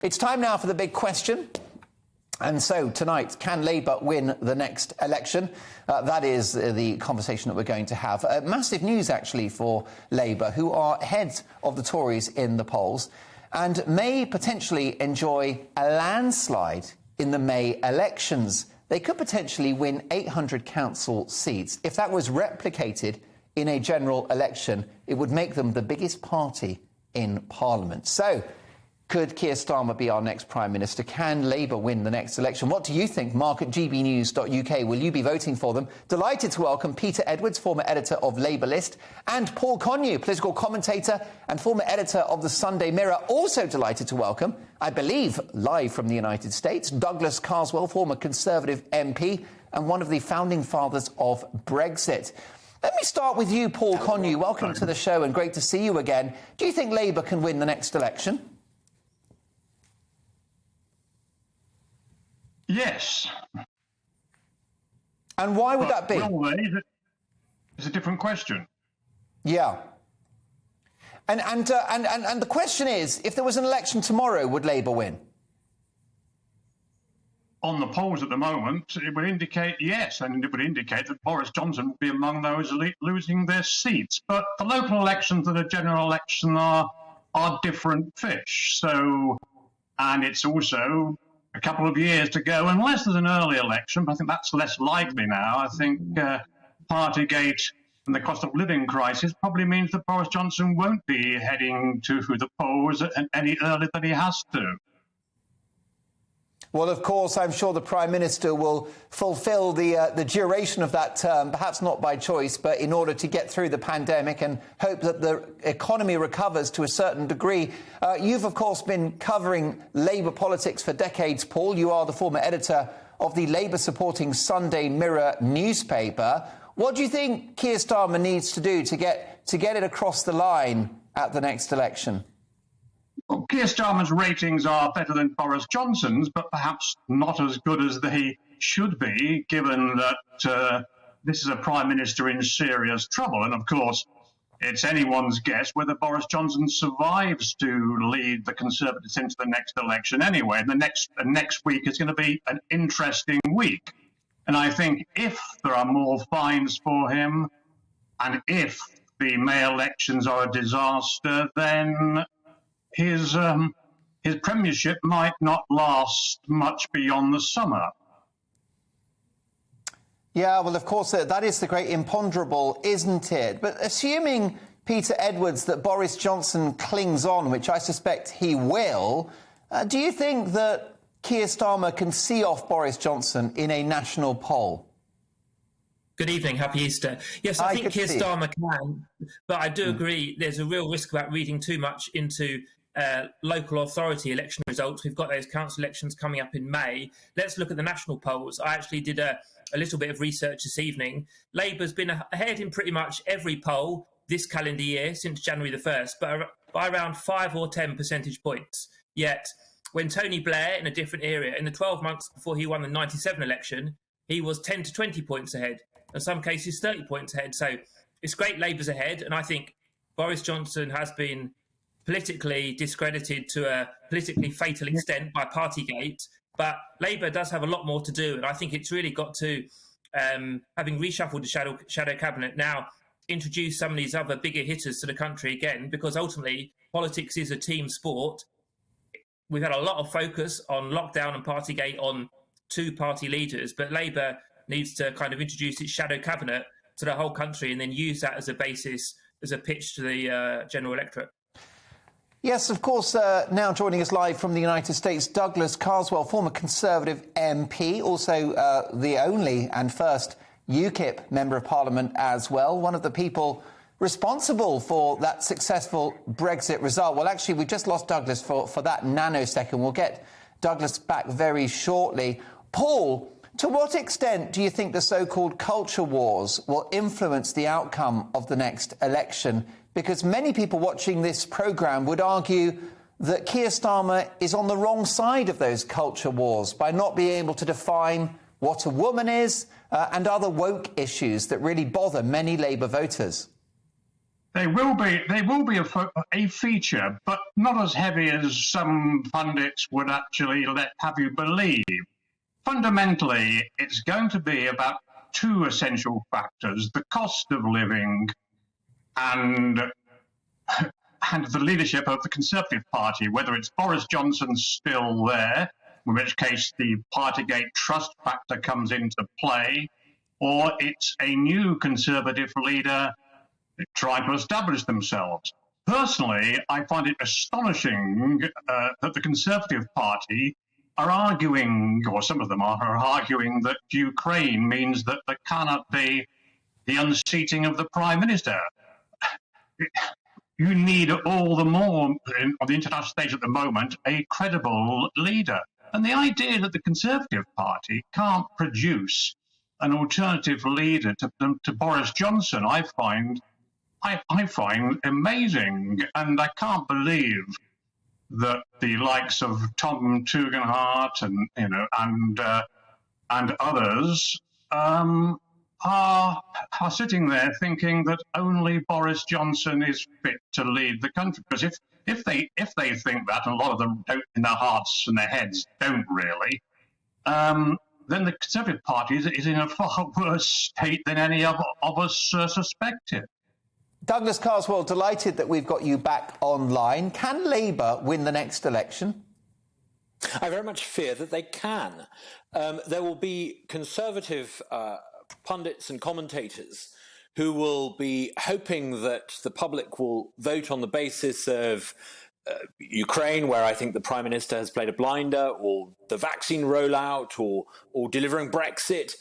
It's time now for the big question. And so tonight, can Labour win the next election? That is the conversation that we're going to have. Massive news, actually, for Labour, who are ahead of the Tories in the polls and may potentially enjoy a landslide in the May elections. They could potentially win 800 council seats. If that was replicated in a general election, it would make them the biggest party in Parliament. So, could Keir Starmer be our next Prime Minister? Can Labour win the next election? What do you think? Mark at gbnews.uk. Will you be voting for them? Delighted to welcome Peter Edwards, former editor of Labour List, and Paul Connew, political commentator and former editor of the Sunday Mirror. Also delighted to welcome, I believe, live from the United States, Douglas Carswell, former Conservative MP and one of the founding fathers of Brexit. Let me start with you, Paul Connew. Welcome to the show and great to see you again. Do you think Labour can win the next election? Yes. And why would that be? Will they? It's a different question. Yeah. And the question is, if there was an election tomorrow, would Labour win? On the polls at the moment, it would indicate yes, and it would indicate that Boris Johnson would be among those losing their seats. But the local elections and the general election are different fish. So, and it's also a couple of years to go, unless there's an early election, but I think that's less likely now. I think Partygate and the cost of living crisis probably means that Boris Johnson won't be heading to the polls any earlier than he has to. Well, of course, I'm sure the Prime Minister will fulfil the duration of that term, perhaps not by choice, but in order to get through the pandemic and hope that the economy recovers to a certain degree. You've, of course, been covering Labour politics for decades, Paul. You are the former editor of the Labour-supporting Sunday Mirror newspaper. What do you think Keir Starmer needs to do to get it across the line at the next election? Well, Keir Starmer's ratings are better than Boris Johnson's, but perhaps not as good as they should be, given that this is a Prime Minister in serious trouble. And, of course, it's anyone's guess whether Boris Johnson survives to lead the Conservatives into the next election anyway. And the next week is going to be an interesting week. And I think if there are more fines for him, and if the May elections are a disaster, then his premiership might not last much beyond the summer. Yeah, well, of course, that is the great imponderable, isn't it? But assuming, Peter Edwards, that Boris Johnson clings on, which I suspect he will, do you think that Keir Starmer can see off Boris Johnson in a national poll? Good evening. Happy Easter. Yes, I think Keir Starmer can, but I do agree there's a real risk about reading too much into local authority election results. We've got those council elections coming up in May. Let's look at the national polls. I actually did a little bit of research this evening. Labour's been ahead in pretty much every poll this calendar year since January the 1st, but by around 5 or 10 percentage points. Yet, when Tony Blair, in a different area, in the 12 months before he won the 97 election, he was 10 to 20 points ahead. In some cases, 30 points ahead. So it's great Labour's ahead, and I think Boris Johnson has been politically discredited to a politically fatal extent by Partygate, but Labour does have a lot more to do, and I think it's really got to, having reshuffled the shadow cabinet, now introduce some of these other bigger hitters to the country again, because ultimately politics is a team sport. We've had a lot of focus on lockdown and Partygate on two party leaders, but Labour needs to kind of introduce its shadow cabinet to the whole country and then use that as a basis, as a pitch to the general electorate. Yes, of course, now joining us live from the United States, Douglas Carswell, former Conservative MP, also the only and first UKIP Member of Parliament as well, one of the people responsible for that successful Brexit result. Well, actually, we just lost Douglas for that nanosecond. We'll get Douglas back very shortly. Paul, to what extent do you think the so-called culture wars will influence the outcome of the next election? Because many people watching this programme would argue that Keir Starmer is on the wrong side of those culture wars by not being able to define what a woman is and other woke issues that really bother many Labour voters. They will be a feature, but not as heavy as some pundits would actually have you believe. Fundamentally, it's going to be about two essential factors: the cost of living and the leadership of the Conservative Party, whether it's Boris Johnson still there, in which case the Partygate trust factor comes into play, or it's a new Conservative leader trying to establish themselves. Personally, I find it astonishing that the Conservative Party are arguing, or some of them are arguing, that Ukraine means that there cannot be the unseating of the Prime Minister. You need all the more, on the international stage at the moment, a credible leader. And the idea that the Conservative Party can't produce an alternative leader to Boris Johnson, I find amazing. And I can't believe that the likes of Tom Tugendhat and others are sitting there thinking that only Boris Johnson is fit to lead the country. Because if they think that, and a lot of them don't, in their hearts and their heads don't really, then the Conservative Party is in a far worse state than any of us suspected. Douglas Carswell, delighted that we've got you back online. Can Labour win the next election? I very much fear that they can. There will be Conservative pundits and commentators who will be hoping that the public will vote on the basis of Ukraine, where I think the Prime Minister has played a blinder, or the vaccine rollout, or delivering Brexit.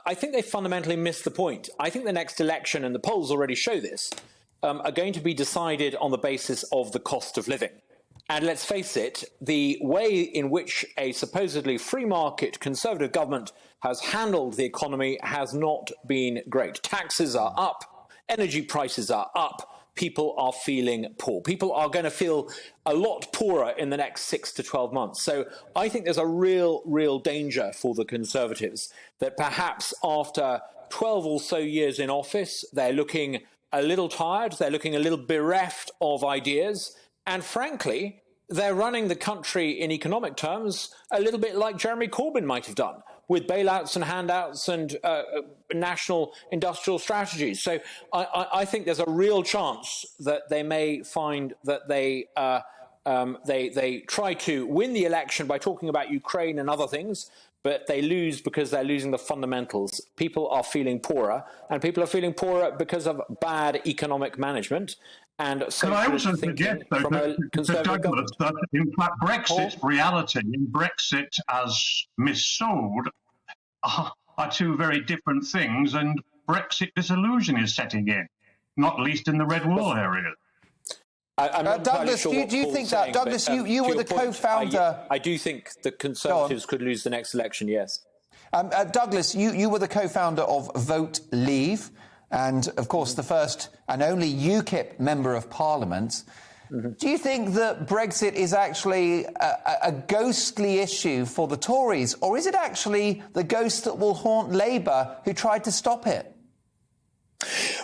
I think they fundamentally missed the point. I think the next election, and the polls already show this, are going to be decided on the basis of the cost of living. And let's face it, the way in which a supposedly free market Conservative government has handled the economy has not been great. Taxes are up, energy prices are up, people are feeling poor. People are going to feel a lot poorer in the next 6 to 12 months. So I think there's a real danger for the Conservatives that perhaps after 12 or so years in office, they're looking a little tired, they're looking a little bereft of ideas, and frankly, they're running the country in economic terms a little bit like Jeremy Corbyn might have done, with bailouts and handouts and national industrial strategies. So I think there's a real chance that they may find that they try to win the election by talking about Ukraine and other things, but they lose because they're losing the fundamentals. People are feeling poorer, and people are feeling poorer because of bad economic management. And so I also suggest, though, Douglas, that in fact Brexit's reality and Brexit as missold are two very different things, and Brexit disillusion is setting in, not least in the red wall area. I'm not Douglas, sure do you think that? Douglas, you were the co-founder. I do think the Conservatives could lose the next election, yes. Douglas, you were the co-founder of Vote Leave, and of course the first and only UKIP member of Parliament. Mm-hmm. Do you think that Brexit is actually a ghostly issue for the Tories, or is it actually the ghost that will haunt Labour, who tried to stop it?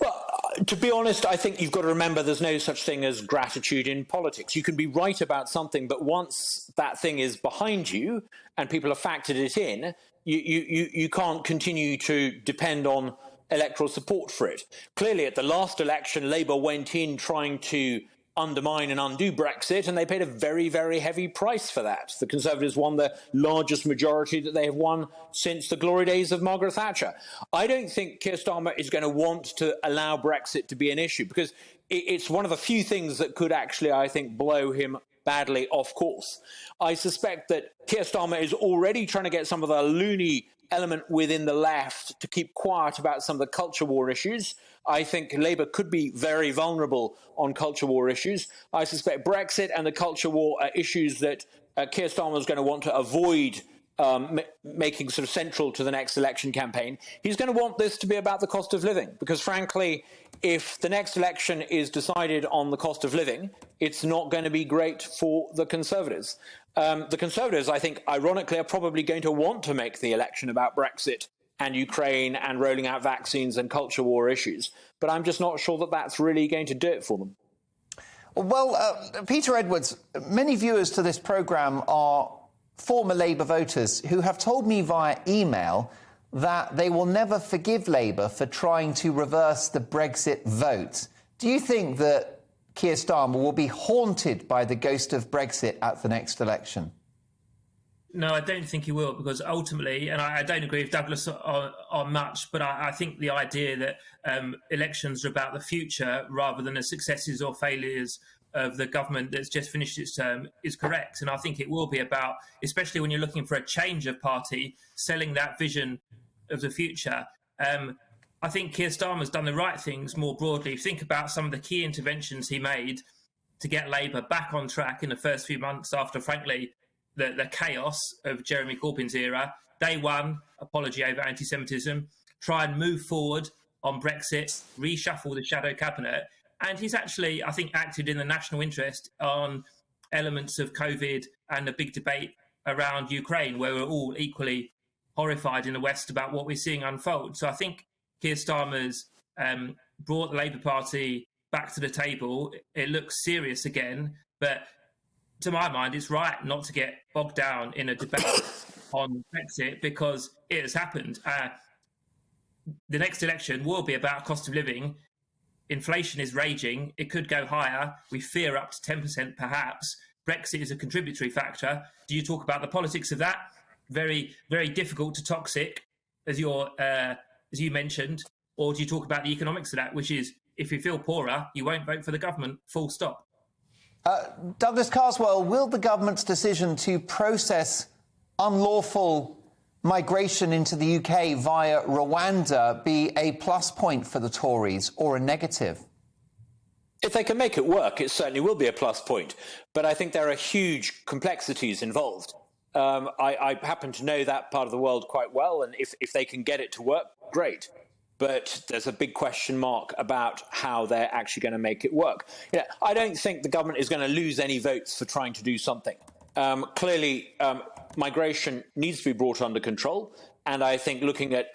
Well, to be honest, I think you've got to remember there's no such thing as gratitude in politics. You can be right about something, but once that thing is behind you and people have factored it in, you can't continue to depend on electoral support for it. Clearly, at the last election, Labour went in trying to undermine and undo Brexit, and they paid a very, very heavy price for that. The Conservatives won the largest majority that they have won since the glory days of Margaret Thatcher. I don't think Keir Starmer is going to want to allow Brexit to be an issue, because it's one of the few things that could actually, I think, blow him badly off course. I suspect that Keir Starmer is already trying to get some of the loony element within the left to keep quiet about some of the culture war issues. I think Labour could be very vulnerable on culture war issues. I suspect Brexit and the culture war are issues that Keir Starmer is going to want to avoid making sort of central to the next election campaign. He's going to want this to be about the cost of living, because frankly, if the next election is decided on the cost of living, it's not going to be great for the Conservatives. The Conservatives, I think, ironically, are probably going to want to make the election about Brexit and Ukraine and rolling out vaccines and culture war issues. But I'm just not sure that that's really going to do it for them. Well, Peter Edwards, many viewers to this programme are former Labour voters who have told me via email that they will never forgive Labour for trying to reverse the Brexit vote. Do you think that Keir Starmer will be haunted by the ghost of Brexit at the next election? No, I don't think he will, because ultimately, and I don't agree with Douglas on much, but I think the idea that elections are about the future rather than the successes or failures of the government that's just finished its term is correct. And I think it will be about, especially when you're looking for a change of party, selling that vision of the future. I think Keir Starmer's done the right things more broadly. Think about some of the key interventions he made to get Labour back on track in the first few months after, frankly, the chaos of Jeremy Corbyn's era. Day one, apology over anti-Semitism, try and move forward on Brexit, reshuffle the shadow cabinet. And he's actually, I think, acted in the national interest on elements of COVID and the big debate around Ukraine, where we're all equally horrified in the West about what we're seeing unfold. So I think Keir Starmer's brought the Labour Party back to the table. It looks serious again, but to my mind, it's right not to get bogged down in a debate on Brexit because it has happened. The next election will be about cost of living. Inflation is raging. It could go higher. We fear up to 10% perhaps. Brexit is a contributory factor. Do you talk about the politics of that? Very, very difficult to toxic, as you mentioned, or do you talk about the economics of that, which is if you feel poorer, you won't vote for the government, full stop. Douglas Carswell, will the government's decision to process unlawful migration into the UK via Rwanda be a plus point for the Tories or a negative? If they can make it work, it certainly will be a plus point. But I think there are huge complexities involved. I happen to know that part of the world quite well, and if they can get it to work, great. But there's a big question mark about how they're actually going to make it work. I don't think the government is going to lose any votes for trying to do something. Clearly, migration needs to be brought under control, and I think looking at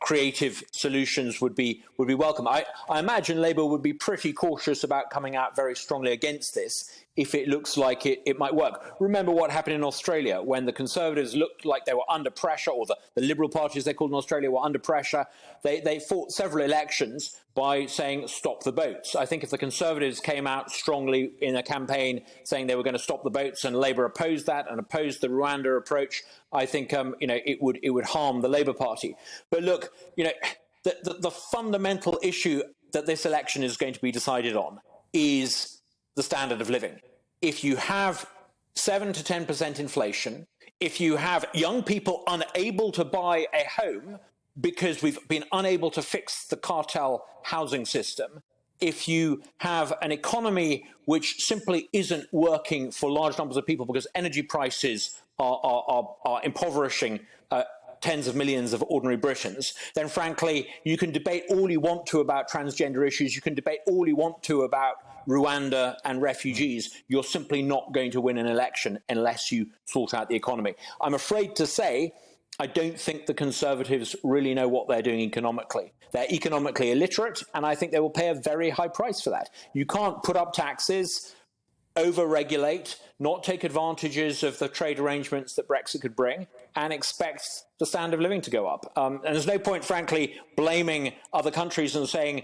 creative solutions would be welcome. I imagine Labour would be pretty cautious about coming out very strongly against this if it looks like it might work. Remember what happened in Australia when the Conservatives looked like they were under pressure, or the Liberal Party, as they're called in Australia, were under pressure. They fought several elections by saying stop the boats. I think if the Conservatives came out strongly in a campaign saying they were going to stop the boats, and Labour opposed that and opposed the Rwanda approach, I think it would harm the Labour Party. But look, the fundamental issue that this election is going to be decided on is the standard of living. If you have 7 to 10% inflation, if you have young people unable to buy a home because we've been unable to fix the cartel housing system, if you have an economy which simply isn't working for large numbers of people because energy prices are impoverishing tens of millions of ordinary Britons, then frankly, you can debate all you want to about transgender issues, you can debate all you want to about Rwanda and refugees. You're simply not going to win an election unless you sort out the economy. I'm afraid to say, I don't think the Conservatives really know what they're doing economically. They're economically illiterate, and I think they will pay a very high price for that. You can't put up taxes, over-regulate, not take advantages of the trade arrangements that Brexit could bring, and expect the standard of living to go up. And there's no point, frankly, blaming other countries and saying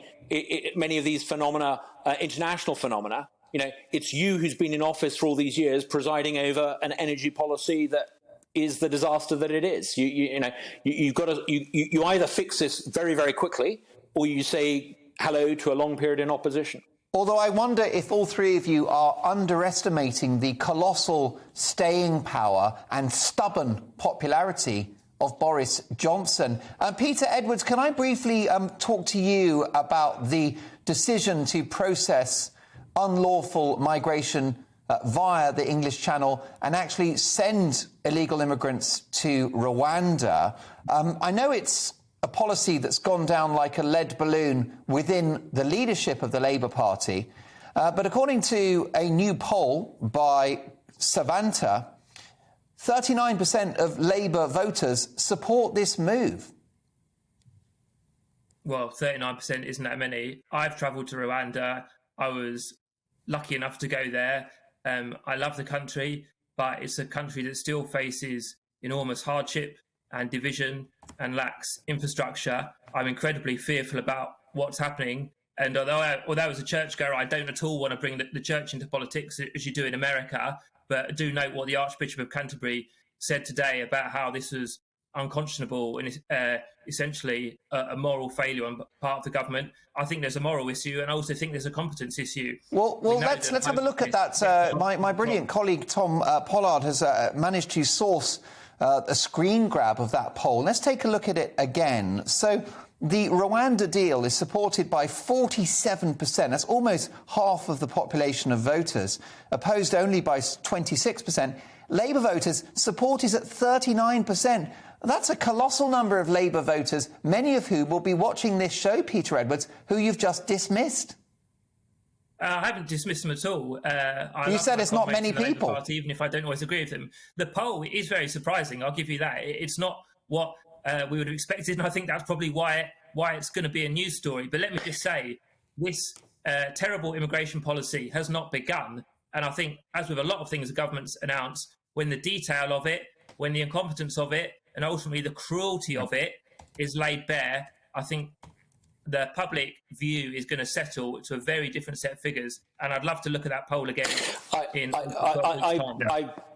many of these phenomena, international phenomena, it's you who's been in office for all these years presiding over an energy policy that is the disaster that it is. You either fix this very, very quickly, or you say hello to a long period in opposition. Although I wonder if all three of you are underestimating the colossal staying power and stubborn popularity of Boris Johnson. Peter Edwards, can I briefly talk to you about the decision to process unlawful migration via the English Channel and actually send illegal immigrants to Rwanda? I know it's a policy that's gone down like a lead balloon within the leadership of the Labour Party. But according to a new poll by Savanta, 39% of Labour voters support this move. well, 39% isn't that many. I've travelled to Rwanda. I was lucky enough to go there. I love the country, but it's a country that still faces enormous hardship and division and lacks infrastructure. I'm incredibly fearful about what's happening. And although as a churchgoer, I don't at all want to bring the church into politics as you do in America, but I do note what the Archbishop of Canterbury said today about how this was unconscionable and essentially a moral failure on part of the government. I think there's a moral issue, and I also think there's a competence issue. Well, let's have a look at that. My brilliant colleague Tom Pollard has managed to source a screen grab of that poll. Let's take a look at it again. So the Rwanda deal is supported by 47%. That's almost half of the population of voters. Opposed only by 26%. Labour voters support is at 39%. That's a colossal number of Labour voters, many of whom will be watching this show, Peter Edwards, who you've just dismissed. I haven't dismissed them at all. You said it's not many people. Party, even if I don't always agree with them. The poll is very surprising, I'll give you that. It's not what we would have expected, and I think that's probably why it's going to be a news story. But let me just say, this terrible immigration policy has not begun. And I think, as with a lot of things the government's announced, when the detail of it, when the incompetence of it, and ultimately the cruelty of it is laid bare, I think the public view is going to settle to a very different set of figures. And I'd love to look at that poll again.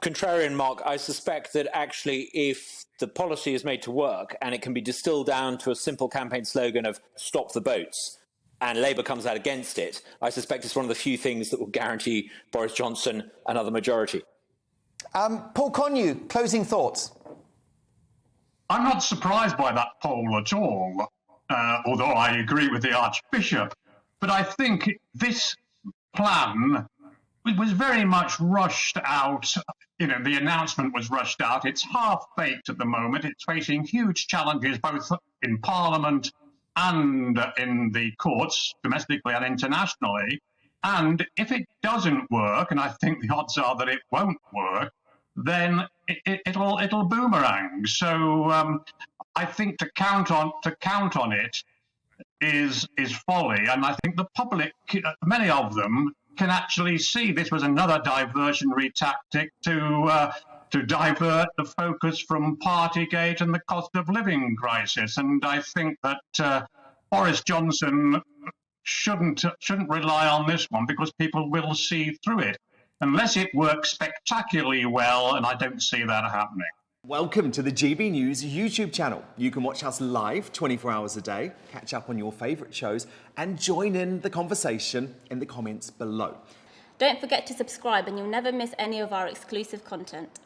Contrarian Mark, I suspect that actually if the policy is made to work and it can be distilled down to a simple campaign slogan of stop the boats, and Labour comes out against it, I suspect it's one of the few things that will guarantee Boris Johnson another majority. Paul Connew, closing thoughts. I'm not surprised by that poll at all, although I agree with the Archbishop. But I think this plan was very much rushed out. You know, the announcement was rushed out. It's half-baked at the moment. It's facing huge challenges both in Parliament and in the courts, domestically and internationally. And if it doesn't work, and I think the odds are that it won't work, then it'll boomerang. So I think to count on it is folly. And I think the public, many of them, can actually see this was another diversionary tactic to divert the focus from Partygate and the cost of living crisis. And I think that Boris Johnson shouldn't rely on this one, because people will see through it, unless it works spectacularly well, and I don't see that happening. Welcome to the GB News YouTube channel. You can watch us live 24 hours a day, catch up on your favourite shows, and join in the conversation in the comments below. Don't forget to subscribe and you'll never miss any of our exclusive content.